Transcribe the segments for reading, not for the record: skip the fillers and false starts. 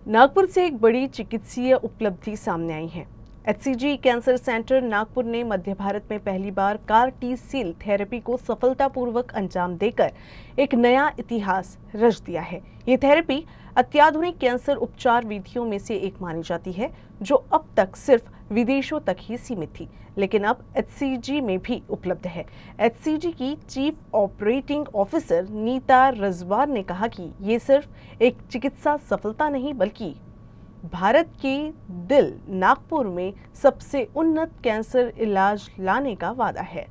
नागपुर से एक बड़ी चिकित्सीय उपलब्धि सामने आई है। एचसीजी कैंसर सेंटर नागपुर ने मध्य भारत में पहली बार कार टी सेल थेरेपी को सफलतापूर्वक अंजाम देकर एक नया इतिहास रच दिया है। ये थेरेपी अत्याधुनिक कैंसर उपचार विधियों में से एक मानी जाती है, जो अब तक सिर्फ विदेशों तक ही सीमित थी, लेकिन अब एचसीजी में भी उपलब्ध है। एचसीजी की chief operating officer Nita Rajwar ने कहा कि ये सिर्फ एक चिकित्सा सफलता नहीं, बल्कि भारत के दिल नागपुर में सबसे उन्नत कैंसर इलाज लाने का वादा है।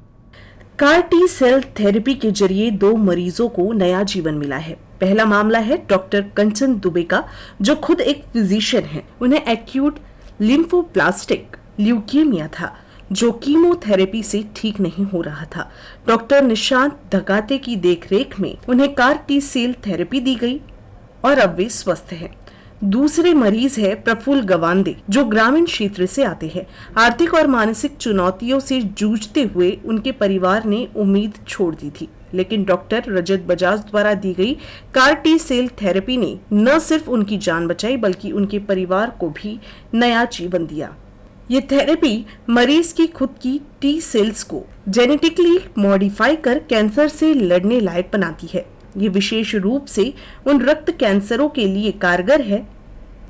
कार टी सेल थेरेपी के जरिए 2 मरीजों को नया जीवन मिला है। पहला मामला है डॉक्टर कंचन दुबे का, जो खुद एक फिजिशियन है। उन्हें एक्यूट लिम्फोब्लास्टिक ल्यूकेमिया था, जो कीमोथेरेपी से ठीक नहीं हो रहा था। डॉक्टर निशांत धगाते की देखरेख में उन्हें कार टी सेल थेरेपी दी गई और अब वे स्वस्थ हैं। दूसरे मरीज है प्रफुल्ल गवांदे, जो ग्रामीण क्षेत्र से आते हैं। आर्थिक और मानसिक चुनौतियों से जूझते हुए उनके परिवार ने उम्मीद छोड़ दी थी, लेकिन डॉक्टर रजत बजाज द्वारा दी गई कार टी सेल थेरेपी ने न सिर्फ उनकी जान बचाई, बल्कि उनके परिवार को भी नया जीवन दिया। ये थेरेपी मरीज की खुद की टी सेल्स को जेनेटिकली मॉडिफाई कर कैंसर से लड़ने लायक बनाती है। ये विशेष रूप से उन रक्त कैंसरों के लिए कारगर है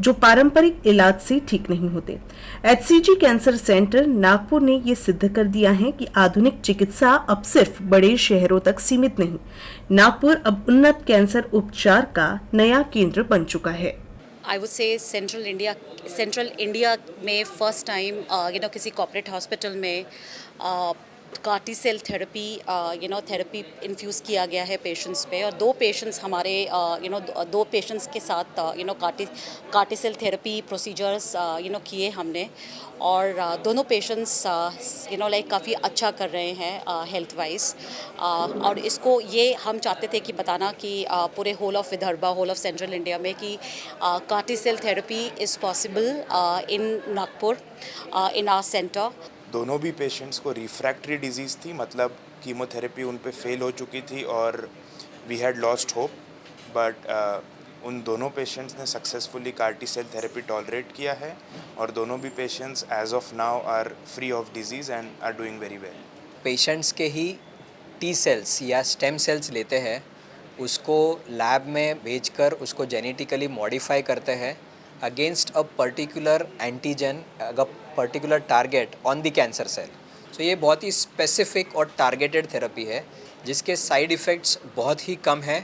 जो पारंपरिक इलाज से ठीक नहीं होते। एचसीजी कैंसर सेंटर नागपुर ने ये सिद्ध कर दिया है कि आधुनिक चिकित्सा अब सिर्फ बड़े शहरों तक सीमित नहीं। नागपुर अब उन्नत कैंसर उपचार का नया केंद्र बन चुका है। I would say central India में फर्स्ट टाइम किसी कॉर्पोरेट हॉस्पिटल में कार्टी सेल थेरेपी इन्फ्यूज़ किया गया है पेशेंट्स पे, और 2 पेशेंट्स हमारे 2 पेशेंट्स के साथ कार्टी सेल थेरेपी प्रोसीजर्स किए हमने, और दोनों पेशेंट्स काफ़ी अच्छा कर रहे हैं हेल्थ वाइज। और इसको ये हम चाहते थे कि बताना कि पूरे whole of Vidarbha, whole of central India में कि CAR T cell therapy is possible in Nagpur in our centre. दोनों भी पेशेंट्स को रिफ्रैक्टरी डिजीज़ थी, मतलब कीमोथेरेपी उन पे फेल हो चुकी थी और we had lost hope, but उन दोनों पेशेंट्स ने successfully CAR T cell therapy tolerate किया है, और दोनों भी patients as of now are free of disease and are doing very well. Patients के ही टी सेल्स या स्टेम सेल्स लेते हैं, उसको लैब में भेजकर उसको जेनेटिकली मॉडिफाई करते हैं against a particular antigen, particular target on the cancer cell. So ये बहुत ही स्पेसिफिक और टारगेटेड थेरेपी है, जिसके साइड इफ़ेक्ट्स बहुत ही कम है